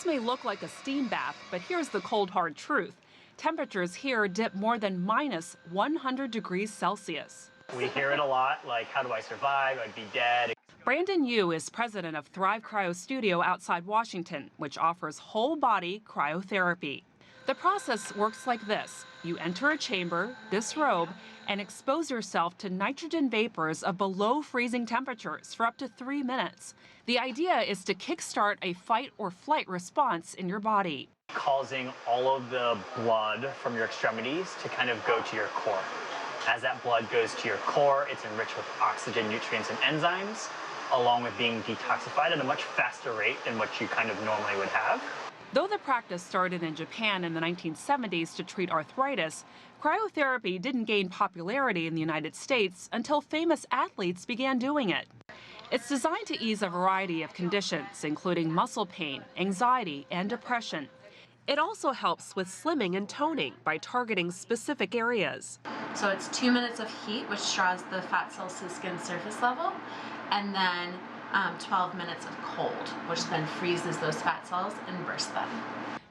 This may look like a steam bath, but here's the cold, hard truth. Temperatures here dip more than minus 100 degrees Celsius. We hear it a lot, like, how do I survive? I'd be dead. Brandon Yu is president of Thrive Cryo Studio outside Washington, which offers whole-body cryotherapy. The process works like this. You enter a chamber, disrobe, and expose yourself to nitrogen vapors of below freezing temperatures for up to 3 minutes. The idea is to kickstart a fight or flight response in your body, Causing all of the blood from your extremities to kind of go to your core. As that blood goes to your core, it's enriched with oxygen, nutrients, and enzymes, along with being detoxified at a much faster rate than what you kind of normally would have. Though the practice started in Japan in the 1970s to treat arthritis, cryotherapy didn't gain popularity in the United States until famous athletes began doing it. It's designed to ease a variety of conditions, including muscle pain, anxiety, and depression. It also helps with slimming and toning by targeting specific areas. So it's 2 minutes of heat, which draws the fat cells to the skin surface level, and then 12 minutes of cold, which then freezes those fat cells and bursts them.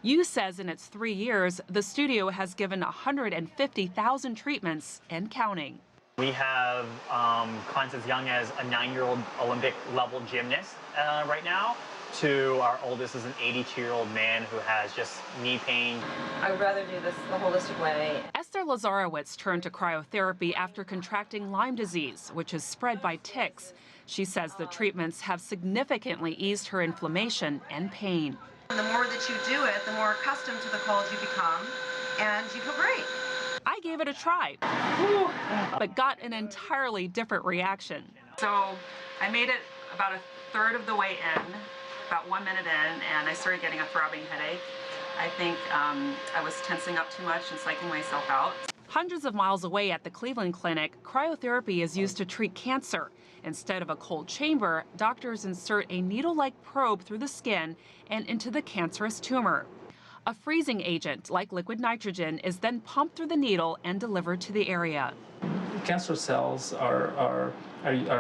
Yu says in its 3 years, the studio has given 150,000 treatments and counting. We have clients as young as a 9-year-old Olympic level gymnast right now, to our oldest is an 82-year-old man who has just knee pain. I would rather do this the holistic way. Esther Lazarowitz turned to cryotherapy after contracting Lyme disease, which is spread by ticks. She says the treatments have significantly eased her inflammation and pain. And the more that you do it, the more accustomed to the cold you become, and you feel great. I gave it a try, but got an entirely different reaction. So I made it about a third of the way in, about 1 minute in, and I started getting a throbbing headache. I think I was tensing up too much and psyching myself out. Hundreds of miles away at the Cleveland Clinic, cryotherapy is used to treat cancer. Instead of a cold chamber, doctors insert a needle-like probe through the skin and into the cancerous tumor. A freezing agent, like liquid nitrogen, is then pumped through the needle and delivered to the area. Cancer cells are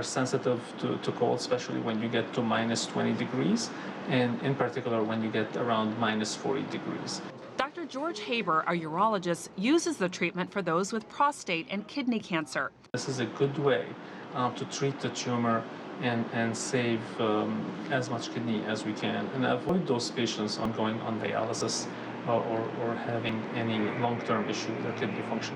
sensitive to cold, especially when you get to minus 20 degrees, and in particular when you get around minus 40 degrees. Dr. George Haber, a urologist, uses the treatment for those with prostate and kidney cancer. This is a good way to treat the tumor and save as much kidney as we can, and avoid those patients going on dialysis or having any long-term issue with their kidney function.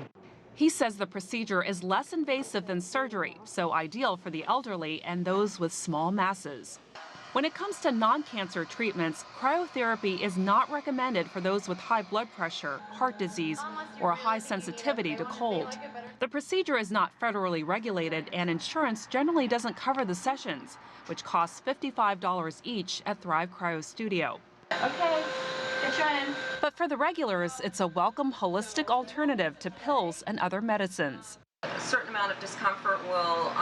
He says the procedure is less invasive than surgery, so ideal for the elderly and those with small masses. When it comes to non-cancer treatments, cryotherapy is not recommended for those with high blood pressure, heart disease, or a high sensitivity to cold. The procedure is not federally regulated, and insurance generally doesn't cover the sessions, which costs $55 each at Thrive Cryo Studio. Okay, get you in. But for the regulars, it's a welcome holistic alternative to pills and other medicines. A certain amount of discomfort will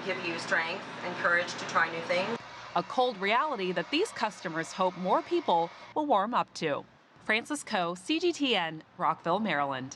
give you strength and courage to try new things. A cold reality that these customers hope more people will warm up to. Frances Coe, CGTN, Rockville, Maryland.